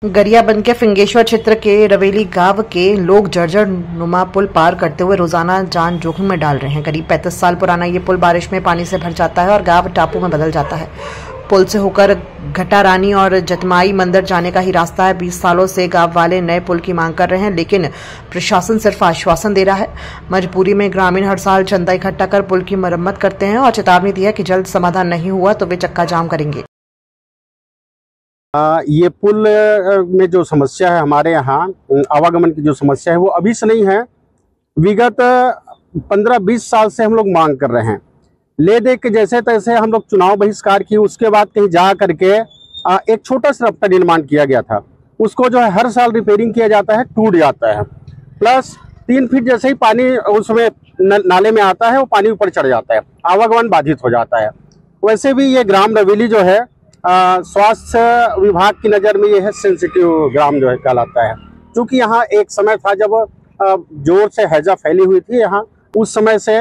गरियाबंद के फिंगेश्वर क्षेत्र के रवेली गांव के लोग जर्जर नुमा पुल पार करते हुए रोजाना जान जोखिम में डाल रहे हैं। करीब 35 साल पुराना ये पुल बारिश में पानी से भर जाता है और गांव टापू में बदल जाता है। पुल से होकर घटारानी और जतमाई मंदिर जाने का ही रास्ता है। 20 सालों से गांव वाले नए पुल की मांग कर रहे हैं, लेकिन प्रशासन सिर्फ आश्वासन दे रहा है। मजबूरी में ग्रामीण हर साल चंदा इकट्ठा कर पुल की मरम्मत करते हैं और चेतावनी दी है कि जल्द समाधान नहीं हुआ तो वे चक्का जाम करेंगे। ये पुल में जो समस्या है, हमारे यहाँ आवागमन की जो समस्या है वो अभी से नहीं है। विगत 15-20 साल से हम लोग मांग कर रहे हैं। ले दे के जैसे तैसे हम लोग चुनाव बहिष्कार किए, उसके बाद कहीं जा करके एक छोटा सा रास्ता निर्माण किया गया था। उसको जो है हर साल रिपेयरिंग किया जाता है, टूट जाता है। प्लस 3 फीट जैसे ही पानी उसमें नाले में आता है वो पानी ऊपर चढ़ जाता है, आवागमन बाधित हो जाता है। वैसे भी ये ग्राम रवेली जो है स्वास्थ्य विभाग की नज़र में ये है सेंसिटिव ग्राम जो है कहलाता है। क्योंकि यहाँ एक समय था जब जोर से हैजा फैली हुई थी, यहाँ उस समय से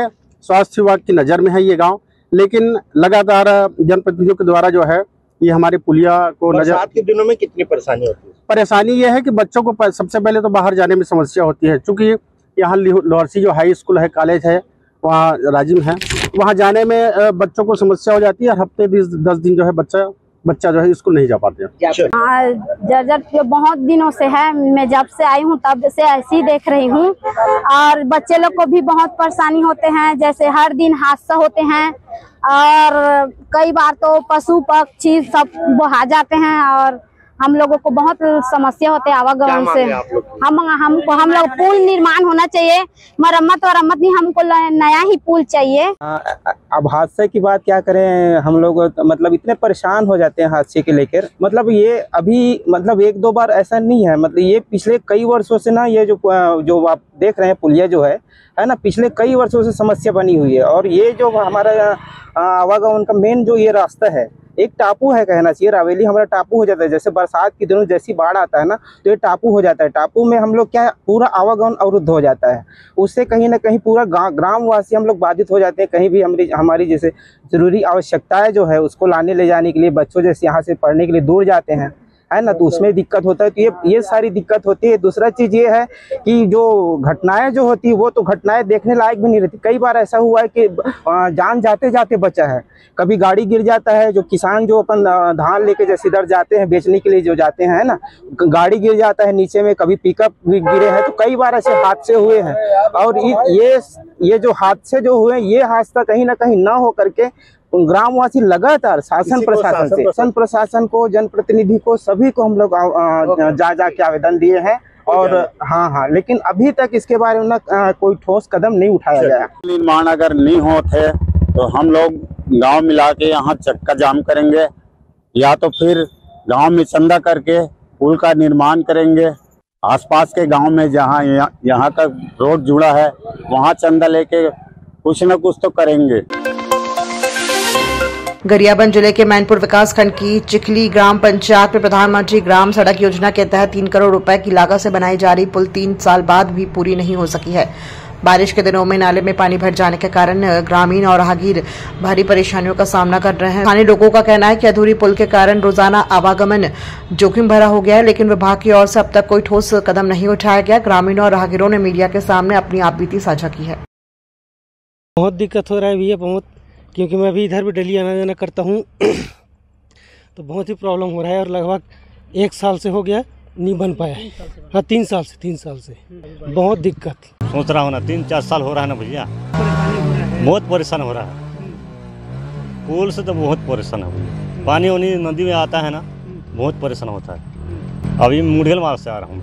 स्वास्थ्य विभाग की नज़र में है ये गांव। लेकिन लगातार जनप्रतिनिधियों के द्वारा जो है ये हमारे पुलिया को नजर के दिनों में कितनी परेशानी होती है? परेशानी ये है कि बच्चों को सबसे पहले तो बाहर जाने में समस्या होती है। चूँकि यहाँ लोहरसी जो हाई स्कूल है, कॉलेज है, वहाँ राजिम है, वहाँ जाने में बच्चों को समस्या हो जाती है। हफ्ते 10 दिन जो है बच्चा जो है स्कूल नहीं जा पाते हैं। जर्जर बहुत दिनों से है, मैं जब से आई हूँ तब से ऐसी देख रही हूँ। और बच्चे लोग को भी बहुत परेशानी होते हैं, जैसे हर दिन हादसा होते हैं और कई बार तो पशु पक्षी सब बहा जाते हैं और हम लोगों को बहुत समस्या होते हैं आवागमन से। हम लोग पुल निर्माण होना चाहिए, मरम्मत नहीं, हमको नया ही पुल चाहिए। अब हादसे की बात क्या करें, हम लोग मतलब इतने परेशान हो जाते हैं हादसे के लेकर। मतलब ये अभी मतलब 1-2 बार ऐसा नहीं है, मतलब ये पिछले कई वर्षों से ना, ये जो आप देख रहे हैं पुलिया जो है ना, पिछले कई वर्षों से समस्या बनी हुई है। और ये जो हमारा आवागमन का मेन जो ये रास्ता है, एक टापू है कहना चाहिए। रावेली हमारा टापू हो जाता है। जैसे बरसात के दिनों जैसी बाढ़ आता है ना, तो ये टापू हो जाता है। टापू में हम लोग क्या पूरा आवागमन अवरुद्ध हो जाता है। उससे कहीं ना कहीं पूरा ग्रामवासी हम लोग बाधित हो जाते हैं। कहीं भी हमारी जैसे ज़रूरी आवश्यकताएं जो है उसको लाने ले जाने के लिए, बच्चों जैसे यहाँ से पढ़ने के लिए दूर जाते हैं, है ना, तो उसमें दिक्कत होता है। तो ये सारी दिक्कत होती है। दूसरा चीज़ ये है कि जो घटनाएं जो होती है वो तो घटनाएं देखने लायक भी नहीं रहती। कई बार ऐसा हुआ है कि जान जाते जाते बचा है। कभी गाड़ी गिर जाता है, जो किसान जो अपन धान लेके जैसे इधर जाते हैं बेचने के लिए जो जाते हैं ना, गाड़ी गिर जाता है नीचे में, कभी पिकअप भी गिरे हैं। तो कई बार ऐसे हादसे हुए हैं। और ये जो हादसे जो हुए, ये हादसा कहीं ना कहीं ना हो करके ग्रामवासी लगातार शासन प्रशासन को, जनप्रतिनिधि को, सभी को हम लोग जा के आवेदन दिए हैं। और हाँ, लेकिन अभी तक इसके बारे में कोई ठोस कदम नहीं उठाया गया। निर्माण अगर नहीं होते तो हम लोग गांव मिला के यहाँ चक्का जाम करेंगे, या तो फिर गांव में चंदा करके पुल का निर्माण करेंगे। आसपास के गांव में जहाँ यहाँ तक रोड जुड़ा है वहाँ चंदा लेके कुछ न कुछ तो करेंगे। गरियाबंद जिले के मैनपुर विकास खंड की चिखली ग्राम पंचायत में प्रधानमंत्री ग्राम सड़क योजना के तहत 3 करोड़ रुपए की लागत से बनाई जा रही पुल 3 साल बाद भी पूरी नहीं हो सकी है। बारिश के दिनों में नाले में पानी भर जाने के कारण ग्रामीण और राहगीर भारी परेशानियों का सामना कर रहे हैं। स्थानीय लोगों का कहना है कि अधूरी पुल के कारण रोजाना आवागमन जोखिम भरा हो गया है, लेकिन विभाग की ओर से अब तक कोई ठोस कदम नहीं उठाया गया। ग्रामीण और राहगीरों ने मीडिया के सामने अपनी आपबीती साझा की है। बहुत दिक्कत हो रहा है भैया, बहुत, क्योंकि मैं भी इधर भी डेली आना जाना करता हूँ तो बहुत ही प्रॉब्लम हो रहा है। और लगभग 1 साल से हो गया नहीं बन पाया। हाँ, 3 साल से बहुत दिक्कत। सोच रहा हूँ ना, 3-4 साल हो रहा है ना भैया, बहुत परेशान हो रहा है। पुल से तो बहुत परेशान हो गया। पानी वानी नदी में आता है ना, बहुत परेशान होता है। अभी मुड़गल मार्ग से आ रहा हूँ।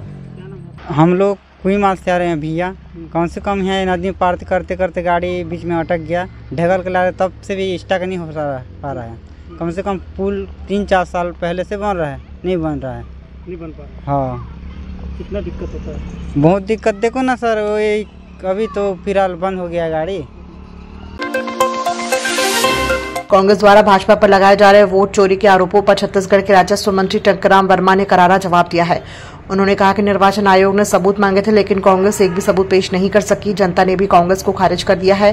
हम लोग कुई मार्ग से आ रहे हैं भैया। कम से कम है नदी में पार करते करते गाड़ी बीच में अटक गया, ढगल के ला रहे, तब से भी स्टक नहीं हो पा रहा है। कम से कम पुल 3-4 साल पहले से बन रहा है, नहीं बन रहा है, नहीं बन पा रहा। हाँ, कितना दिक्कत होता है? बहुत दिक्कत। देखो ना सर, वो अभी तो फिलहाल बंद हो गया गाड़ी। कांग्रेस द्वारा भाजपा पर लगाए जा रहे वोट चोरी के आरोपों पर छत्तीसगढ़ के राजस्व मंत्री टंकराम वर्मा ने करारा जवाब दिया है। उन्होंने कहा कि निर्वाचन आयोग ने सबूत मांगे थे, लेकिन कांग्रेस एक भी सबूत पेश नहीं कर सकी। जनता ने भी कांग्रेस को खारिज कर दिया है।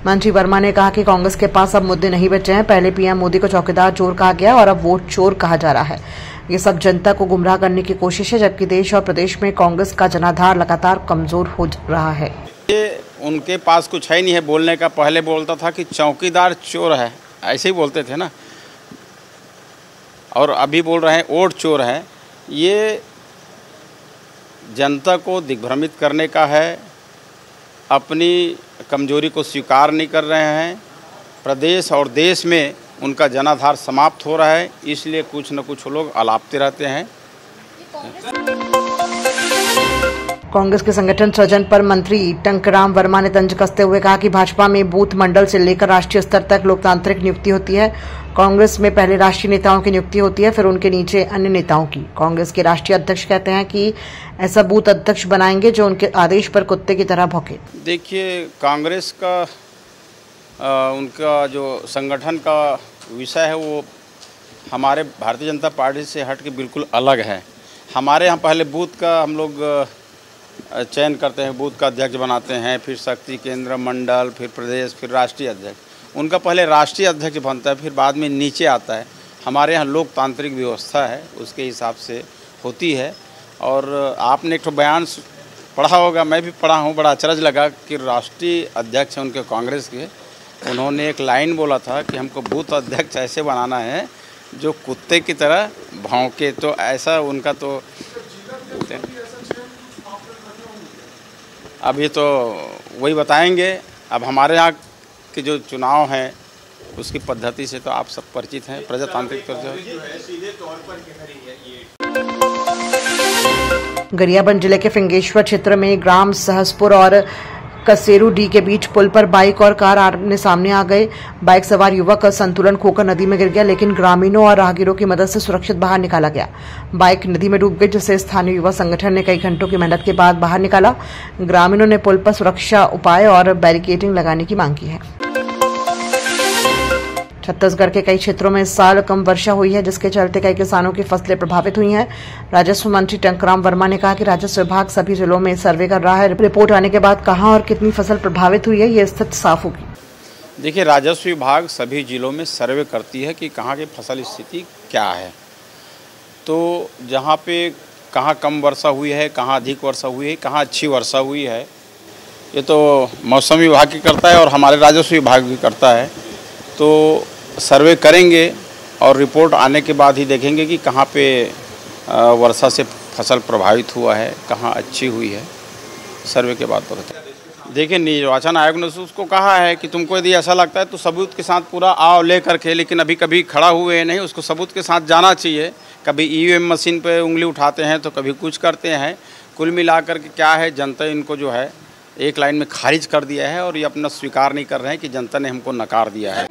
मंत्री वर्मा ने कहा कि कांग्रेस के पास अब मुद्दे नहीं बचे हैं। पहले पीएम मोदी को चौकीदार चोर कहा गया और अब वोट चोर कहा जा रहा है। ये सब जनता को गुमराह करने की कोशिश है, जबकि देश और प्रदेश में कांग्रेस का जनाधार लगातार कमजोर हो रहा है। ये उनके पास कुछ है नहीं है बोलने का। पहले बोलता था कि चौकीदार चोर है, ऐसे ही बोलते थे ना, और अभी बोल रहे हैं वोट चोर है। ये जनता को दिग्भ्रमित करने का है, अपनी कमजोरी को स्वीकार नहीं कर रहे हैं। प्रदेश और देश में उनका जनाधार समाप्त हो रहा है, इसलिए कुछ न कुछ लोग अलापते रहते हैं। कांग्रेस के संगठन सृजन पर मंत्री टंकराम वर्मा ने तंज कसते हुए कहा कि भाजपा में बूथ मंडल से लेकर राष्ट्रीय स्तर तक लोकतांत्रिक नियुक्ति होती है। कांग्रेस में पहले राष्ट्रीय नेताओं की नियुक्ति होती है, फिर उनके नीचे अन्य नेताओं की। कांग्रेस के राष्ट्रीय अध्यक्ष कहते हैं कि ऐसा बूथ अध्यक्ष बनाएंगे जो उनके आदेश पर कुत्ते की तरह भौंके। देखिए, कांग्रेस का उनका जो संगठन का विषय है वो हमारे भारतीय जनता पार्टी से हट के बिल्कुल अलग है। हमारे यहाँ पहले बूथ का हम लोग चयन करते हैं, बूथ का अध्यक्ष बनाते हैं, फिर शक्ति केंद्र, मंडल, फिर प्रदेश, फिर राष्ट्रीय अध्यक्ष। उनका पहले राष्ट्रीय अध्यक्ष बनता है, फिर बाद में नीचे आता है। हमारे यहाँ लोकतांत्रिक व्यवस्था है, उसके हिसाब से होती है। और आपने एक बयान पढ़ा होगा, मैं भी पढ़ा हूँ, बड़ा अचरज लगा कि राष्ट्रीय अध्यक्ष हैं उनके कांग्रेस के, उन्होंने एक लाइन बोला था कि हमको बूथ अध्यक्ष ऐसे बनाना है जो कुत्ते की तरह भौंके। तो ऐसा उनका तो अभी तो वही बताएंगे। अब हमारे यहाँ के जो चुनाव हैं उसकी पद्धति से तो आप सब परिचित हैं, प्रजातांत्रिक गरियाबंद जिले के फिंगेश्वर क्षेत्र में ग्राम सहसपुर और कसेरू डी के बीच पुल पर बाइक और कार आमने सामने आ गए। बाइक सवार युवक संतुलन खोकर नदी में गिर गया, लेकिन ग्रामीणों और राहगीरों की मदद से सुरक्षित बाहर निकाला गया। बाइक नदी में डूब गई, जिसे स्थानीय युवा संगठन ने कई घंटों की मेहनत के बाद बाहर निकाला। ग्रामीणों ने पुल पर सुरक्षा उपाय और बैरिकेडिंग लगाने की मांग की है। छत्तीसगढ़ के कई क्षेत्रों में इस साल कम वर्षा हुई है, जिसके चलते कई किसानों की फसलें प्रभावित हुई हैं। राजस्व मंत्री टंकराम वर्मा ने कहा कि राजस्व विभाग सभी जिलों में सर्वे कर रहा है। रिपोर्ट आने के बाद कहां और कितनी फसल प्रभावित हुई है, ये स्थिति साफ होगी। देखिए, राजस्व विभाग सभी जिलों में सर्वे करती है कि कहाँ की फसल स्थिति क्या है। तो जहाँ पे कहाँ कम वर्षा हुई है, कहाँ अधिक वर्षा हुई है, कहाँ अच्छी वर्षा हुई है, ये तो मौसम विभाग की करता है और हमारे राजस्व विभाग भी करता है। तो सर्वे करेंगे और रिपोर्ट आने के बाद ही देखेंगे कि कहाँ पे वर्षा से फसल प्रभावित हुआ है, कहाँ अच्छी हुई है। सर्वे के बाद पता चलेगा। देखिए, निर्वाचन आयोग ने उसको कहा है कि तुमको यदि ऐसा लगता है तो सबूत के साथ पूरा आओ ले करके, लेकिन अभी कभी खड़ा हुए नहीं, उसको सबूत के साथ जाना चाहिए। कभी ईवीएम मशीन पे उंगली उठाते हैं तो कभी कुछ करते हैं। कुल मिलाकर के क्या है, जनता इनको जो है एक लाइन में खारिज कर दिया है और ये अपना स्वीकार नहीं कर रहे हैं कि जनता ने हमको नकार दिया है।